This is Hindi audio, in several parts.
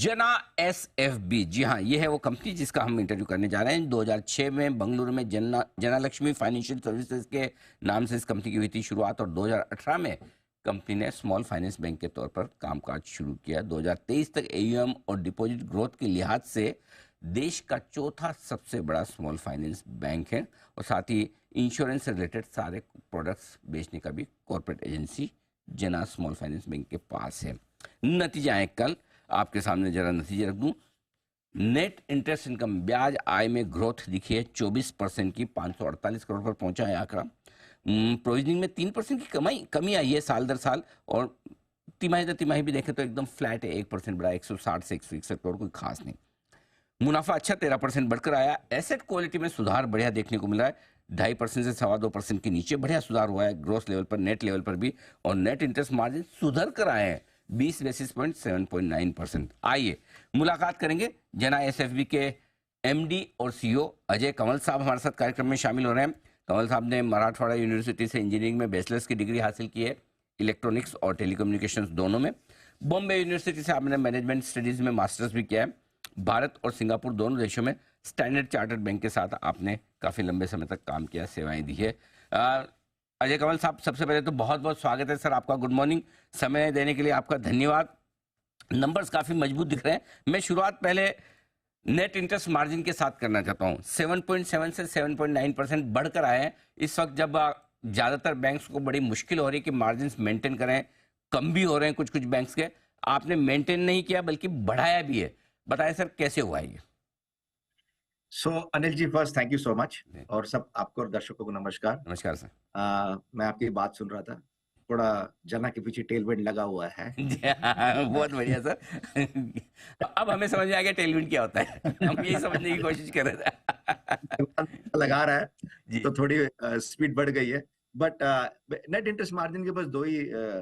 जना एसएफबी, जी हाँ, ये है वो कंपनी जिसका हम इंटरव्यू करने जा रहे हैं। 2006 में बेंगलुरु में जना लक्ष्मी फाइनेंशियल सर्विसेज के नाम से इस कंपनी की हुई थी शुरुआत, और 2018 में कंपनी ने स्मॉल फाइनेंस बैंक के तौर पर कामकाज शुरू किया। 2023 तक एयूएम और डिपॉजिट ग्रोथ के लिहाज से देश का चौथा सबसे बड़ा स्मॉल फाइनेंस बैंक है, और साथ ही इंश्योरेंस से रिलेटेड सारे प्रोडक्ट्स बेचने का भी कॉर्पोरेट एजेंसी जना स्मॉल फाइनेंस बैंक के पास है। नतीजा है, कल आपके सामने जरा नतीजे रख दूं। नेट इंटरेस्ट इनकम, ब्याज आय में ग्रोथ दिखी है 24% की, 548 करोड़ पर पहुंचा है आंकड़ा। प्रोविजनिंग में 3% की कमी आई है साल दर साल, और तिमाही दर तिमाही भी देखें तो एकदम फ्लैट है, 1% बढ़ा, 160 से 161 करोड़, कोई खास नहीं। मुनाफा अच्छा 13% बढ़कर आया। एसेट क्वालिटी में सुधार बढ़िया देखने को मिला है, 2.5% से 2.25% के नीचे बढ़िया सुधार हुआ है ग्रोस लेवल पर, नेट लेवल पर भी, और नेट इंटरेस्ट मार्जिन सुधर कर आए हैं 20 बेसिस पॉइंट, 7.9%। आइए मुलाकात करेंगे जना एसएफबी के एमडी और सीईओ अजय कंवल साहब हमारे साथ कार्यक्रम में शामिल हो रहे हैं। कंवल साहब ने मराठवाड़ा यूनिवर्सिटी से इंजीनियरिंग में बैचलर्स की डिग्री हासिल की है, इलेक्ट्रॉनिक्स और टेलीकम्युनिकेशंस दोनों में। बॉम्बे यूनिवर्सिटी से आपने मैनेजमेंट स्टडीज में मास्टर्स भी किया है। भारत और सिंगापुर दोनों देशों में स्टैंडर्ड चार्टर्ड बैंक के साथ आपने काफ़ी लंबे समय तक काम किया, सेवाएं दी है। अजय कंवल साहब, सबसे पहले तो बहुत बहुत स्वागत है सर आपका, गुड मॉर्निंग। समय देने के लिए आपका धन्यवाद। नंबर्स काफ़ी मजबूत दिख रहे हैं। मैं शुरुआत पहले नेट इंटरेस्ट मार्जिन के साथ करना चाहता हूँ। 7.7 से 7.9% बढ़कर आए हैं इस वक्त, जब ज़्यादातर बैंक्स को बड़ी मुश्किल हो रही है कि मार्जिन मेंटेन करें, कम भी हो रहे हैं कुछ कुछ बैंक्स के। आपने मेंटेन नहीं किया बल्कि बढ़ाया भी है, बताएं सर कैसे हुआ ये? Anil ji, first thank you so much, और सब आपको और दर्शकों को नमस्कार। नमस्कार सर। मैं आपकी बात सुन रहा था, थोड़ा जना के पीछे टेलविंड लगा हुआ है। बहुत बढ़िया सर। अब हमें समझ में आ गया टेलविंड क्या होता है, हम यही समझने की कोशिश कर रहे थे। लगा रहा है जी। तो थोड़ी स्पीड बढ़ गई है, बट नेट इंटरेस्ट मार्जिन के बस दो ही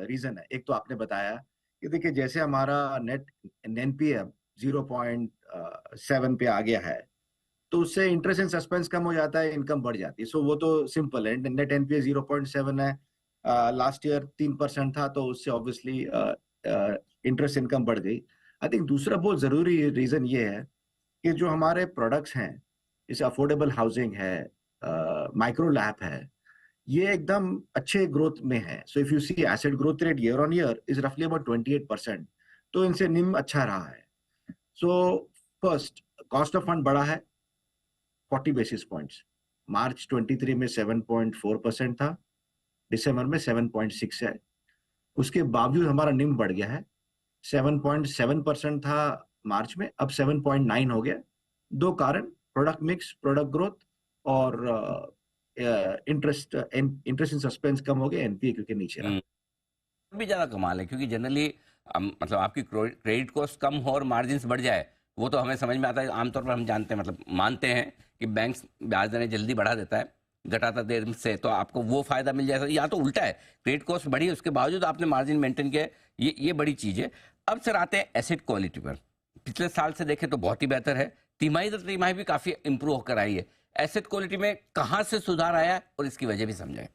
रीजन है। एक तो आपने बताया कि देखिए, जैसे हमारा नेट एनपीए 0.7 पे आ गया है, तो उससे इंटरेस्ट एंड सस्पेंस कम हो जाता है, इनकम बढ़ जाती है। सो वो तो सिंपल है। नेट एनपीए 0.7 है, लास्ट ईयर 3% था, तो उससे ऑब्वियसली इंटरेस्ट इनकम बढ़ गई। आई थिंक दूसरा बहुत जरूरी रीजन ये है कि जो हमारे प्रोडक्ट्स हैं, जैसे अफोर्डेबल हाउसिंग है, माइक्रो लैप है, ये एकदम अच्छे ग्रोथ में है। So if you see asset growth rate year on year is रफली अबाउट 28%, तो इनसे निम अच्छा रहा है। So first, cost of fund बढ़ा है 40 बेसिस पॉइंट्स। मार्च 23 में 7.4% था, दिसंबर में 7.6 है। उसके बावजूद हमारा निम बढ़ गया है, 7.7% था मार्च में, अब 7.9 हो गया। दो कारण, प्रोडक्ट मिक्स, प्रोडक्ट ग्रोथ, और इंटरेस्ट इन सस्पेंस कम हो गया, एनपीए क्योंकि नीचे रहा। भी ज़्यादा कमाल है, क्योंकि जनरली मतलब आपकी क्रेडिट कॉस्ट कम हो और मार्जिन बढ़ जाए, वो तो हमें समझ में आता है। आमतौर पर हम जानते हैं, मतलब मानते हैं कि बैंक्स ब्याज दरें जल्दी बढ़ा देता है, घटाता देर से, तो आपको वो फायदा मिल जाएगा। या तो उल्टा है, क्रेडिट कॉस्ट बढ़ी, उसके बावजूद आपने मार्जिन मेंटेन किया, ये बड़ी चीज़ है। अब सर आते हैं एसेट क्वालिटी पर। पिछले साल से देखें तो बहुत ही बेहतर है, तिमाही दर तिमाही भी काफ़ी इंप्रूव होकर आई है। एसेट क्वालिटी में कहाँ से सुधार आया है और इसकी वजह भी समझाएं।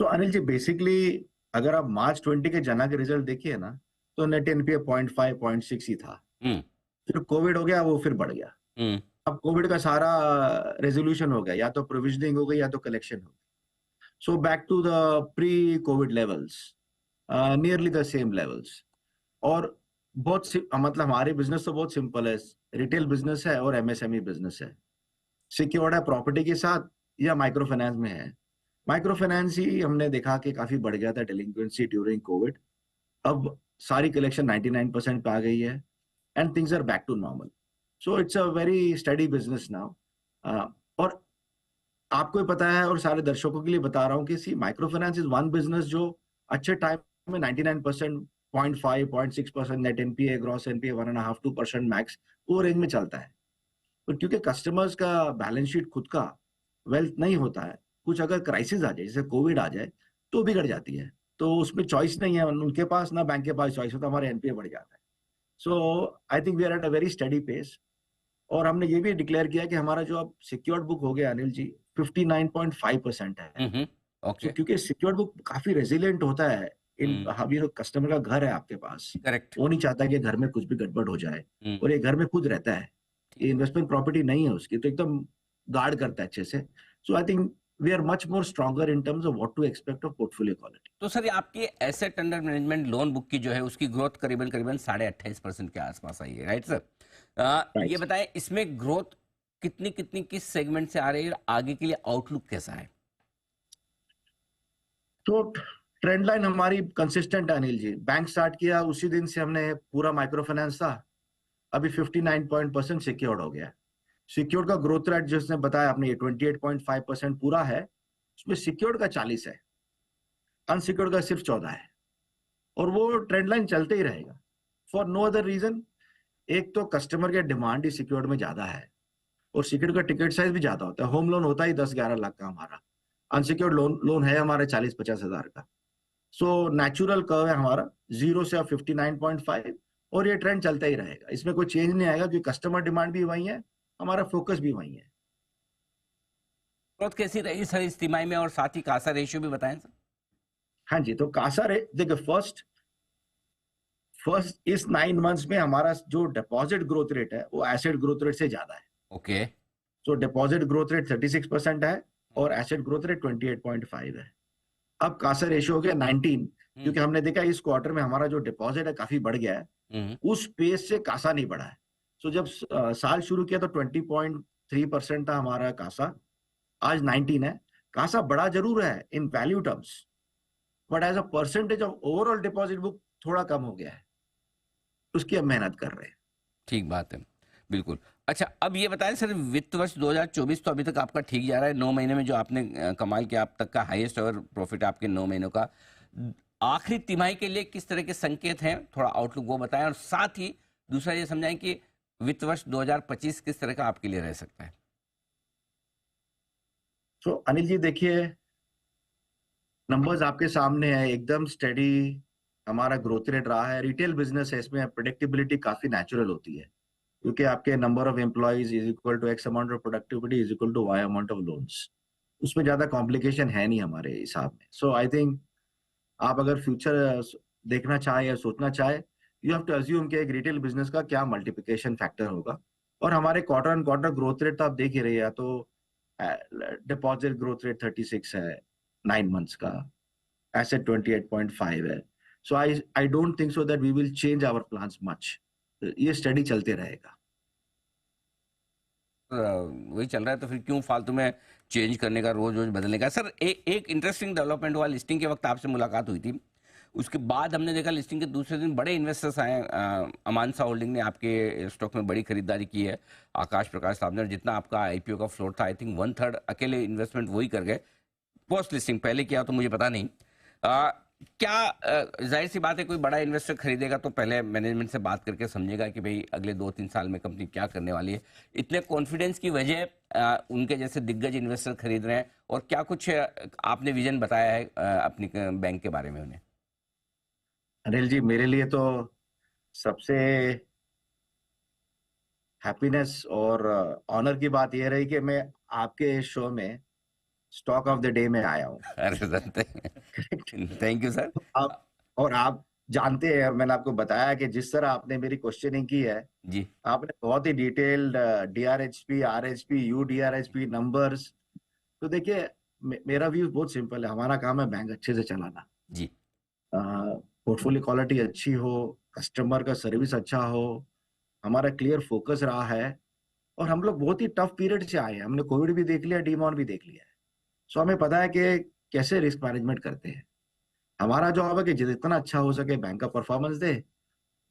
अनिल जी, बेसिकली अगर आप मार्च 20 के जना के रिजल्ट देखिए ना, तो नेट एनपीए 0.5 0.6 ही था। फिर कोविड हो गया, वो फिर बढ़ गया। अब कोविड का सारा रेजोल्यूशन हो गया, या तो प्रोविजनिंग हो गई या तो कलेक्शन हो गई। So back to the pre covid levels, nearly the same levels. और बहुत मतलब हमारे बिजनेस तो बहुत सिंपल है, रिटेल बिजनेस है और एमएसएमई बिजनेस है। सिक्योर्ड है प्रॉपर्टी के साथ या माइक्रो फाइनेंस में है। माइक्रो फाइनेंस ही हमने देखा कि काफी बढ़ गया था डेलिंक्वेंसी ड्यूरिंग कोविड। अब सारी कलेक्शन 99% पे आ गई है, and things are back to normal. So it's a very steady business now. और आपको ही पता है, और सारे दर्शकों के लिए बता रहा हूँ कि see micro finance is one business जो अच्छे टाइम में 99%, 0.5 0.6% net NPA, gross NPA 1.5 2% max, वो रेंज में चलता है। तो क्योंकि कस्टमर्स का बैलेंस शीट खुद का वेल्थ नहीं होता है, कुछ अगर क्राइसिस आ जाए, जैसे कोविड आ जाए, तो बिगड़ जाती है। तो उसमें चॉइस नहीं है उनके पास, ना बैंक के पास चॉइस होता, हमारे एनपीए बढ़ जाता है। So I think we are at a very steady pace. और हमने ये भी डिक्लेयर किया कि हमारा जो अब सिक्योर्ड बुक हो गया अनिल जी, 59.5% है। ओके। क्योंकि सिक्योर्ड बुक काफी रेजिलियंट होता है इन अभी जो कस्टमर का घर है आपके पास, करेक्ट। वो नहीं चाहता कि घर में कुछ भी गड़बड़ हो जाए, और ये घर में खुद रहता है, ये इन्वेस्टमेंट प्रॉपर्टी नहीं है उसकी, तो एकदम गार्ड करता है अच्छे से। So I think we are much more stronger in terms of what to expect of portfolio quality. तो सर, ये आपकी asset under management loan book की जो है उसकी ग्रोथ करीबन करीबन 28.5% के आसपास आई है, राइट सर? ये राइट। बताएं, इसमें ग्रोथ कितनी कितनी किस सेगमेंट से आ रही है और आगे के लिए आउटलुक कैसा है? तो ट्रेंड लाइन हमारी कंसिस्टेंट है अनिल जी। बैंक स्टार्ट किया उसी दिन से हमने पूरा माइक्रो फाइनेंस था, अभी 59% सिक्योर्ड हो गया। सिक्योर्ड का ग्रोथ रेट जिसने बताया आपने 28.5% पूरा है, उसमें सिक्योर्ड का 40 है, अनसिक्योर्ड का सिर्फ 14 है, और वो ट्रेंड लाइन चलते ही रहेगा फॉर नो अदर रीजन। एक तो कस्टमर के डिमांड ही सिक्योर्ड में ज्यादा है, और सिक्योर्ड का टिकट साइज भी ज्यादा होता है। होम लोन होता ही 10-11 लाख का हमारा, अनसिक्योर्ड लोन है हमारे 40-50 हजार का। सो नेचुरल कर्व है हमारा 0 से अब 59.5, और ये ट्रेंड चलता ही रहेगा, इसमें कोई चेंज नहीं आएगा, क्योंकि कस्टमर डिमांड भी वही है, हमारा फोकस भी वही है। ग्रोथ कैसी रही सर इस तिमाही में, और साथ ही कासा रेशियो भी बताएं सर। हाँ जी, तो कासा रे देखिए, फर्स्ट इस 9 मंथ्स में हमारा जो डिपॉजिट ग्रोथ रेट है वो एसेट ग्रोथ रेट से ज्यादा है। ओके। तो डिपॉजिट ग्रोथ रेट 36% है, और एसेट ग्रोथ रेट 28.5 है। अब कासा रेशियो हो गया 19, क्योंकि हमने देखा इस क्वार्टर में हमारा जो डिपॉजिट है काफी बढ़ गया है, उस पेस से कासा नहीं बढ़ा है। सो जब साल शुरू किया तो 20.3% था हमारा कासा, आज 19 है। कासा बड़ा जरूर है in value terms, but as a percentage of overall deposit book थोड़ा कम हो गया है, उसकी अब मेहनत कर रहे हैं। ठीक बात है, बिल्कुल। अच्छा, अब ये बताएं सर, वित्त वर्ष 2024 तो अभी तक आपका ठीक जा रहा है। 9 महीने में जो आपने कमाल किया, अब तक का हाईएस्ट एवर प्रॉफिट आपके 9 महीनों का। आखिरी तिमाही के लिए किस तरह के संकेत हैं, थोड़ा आउटलुक वो बताएं, और साथ ही दूसरा ये समझाएं कि वित्त वर्ष 2025 किस तरह का आपके लिए रह सकता है। तो अनिल जी देखिए, नंबर्स आपके सामने है, एकदम स्टेडी हमारा ग्रोथ रेट रहा है। रिटेल बिजनेस है, इसमें प्रेडिक्टेबिलिटी काफी नेचुरल होती है, क्योंकि आपके number of employees is equal to X amount of productivity is equal to Y amount of loans. उसमें ज्यादा कॉम्प्लिकेशन है नहीं हमारे हिसाब में। सो आई थिंक आप अगर फ्यूचर देखना चाहे या सोचना चाहे, यू हैव टू अज्यूम कि एक रिटेल बिजनेस का क्या मल्टीप्लिकेशन फैक्टर होगा। और हमारे quarter and quarter growth rate तो आप देख ही रहे हैं, तो डिपॉजिट ग्रोथ रेट 36 है 9 मंथ्स का, एसेट 28.5 है। So I don't think so that we will change our plans much, ये स्टडी चलते रहेगा। वही चल रहा है तो फिर क्यों फालतू में चेंज करने का, रोज रोज बदलने का। सर, एक इंटरेस्टिंग डेवलपमेंट हुआ, लिस्टिंग के वक्त आपसे मुलाकात हुई थी, उसके बाद हमने देखा लिस्टिंग के दूसरे दिन बड़े इन्वेस्टर्स आए। अमानसा होल्डिंग ने आपके स्टॉक में बड़ी खरीदारी की है, आकाश प्रकाश साहब ने, और जितना आपका आईपीओ का फ्लोट था, आई थिंक 1/3 अकेले इन्वेस्टमेंट वही कर गए पोस्ट लिस्टिंग। पहले किया तो मुझे पता नहीं। क्या जाहिर सी बात है, कोई बड़ा इन्वेस्टर खरीदेगा तो पहले मैनेजमेंट से बात करके समझेगा कि भाई अगले 2-3 साल में कंपनी क्या करने वाली है। इतने कॉन्फिडेंस की वजह उनके जैसे दिग्गज इन्वेस्टर खरीद रहे हैं, और क्या कुछ आपने विजन बताया है अपनी बैंक के बारे में उन्हें? अनिल जी, मेरे लिए तो सबसे हैप्पीनेस और ऑनर की बात यह रही कि मैं आपके शो में स्टॉक ऑफ द डे में आया हूँ। अरे सर, थैंक यू सर। आप और आप जानते हैं, और मैंने आपको बताया कि जिस तरह आपने मेरी क्वेश्चनिंग की है, जी। आपने बहुत ही डिटेल्ड डीआरएचपी, आरएचपी, यूडीआरएचपी नंबर्स। तो देखिए, मेरा व्यू बहुत सिंपल है, हमारा काम है बैंक अच्छे से चलाना, जी। पोर्टफोलियो क्वालिटी अच्छी हो, कस्टमर का सर्विस अच्छा हो, हमारा क्लियर फोकस रहा है। और हम लोग बहुत ही टफ पीरियड से आए हैं, हमने कोविड भी देख लिया, डीमॉन भी देख लिया है। सो हमें पता है कि कैसे रिस्क मैनेजमेंट करते हैं। हमारा जॉब है कि जितना अच्छा हो सके बैंक का परफॉर्मेंस दे,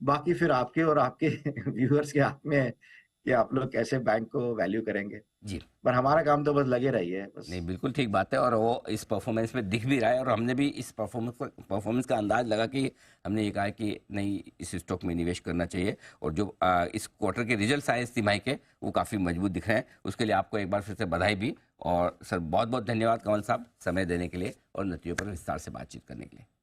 बाकी फिर आपके और आपके व्यूअर्स के हाथ में है कि आप लोग कैसे बैंक को वैल्यू करेंगे। जी। पर हमारा काम तो बस लगे रहिए बस। नहीं, बिल्कुल ठीक बात है, और वो इस परफॉर्मेंस में दिख भी रहा है, और हमने भी इस परफॉर्मेंस का अंदाज लगा कि हमने ये कहा कि नहीं, इस स्टॉक में निवेश करना चाहिए। और जो इस क्वार्टर के रिजल्ट्स आए इस तिमाही के, वो काफ़ी मजबूत दिख रहे हैं। उसके लिए आपको एक बार फिर से बधाई भी। और सर, बहुत बहुत धन्यवाद कमल साहब, समय देने के लिए और नतीजों पर विस्तार से बातचीत करने के लिए।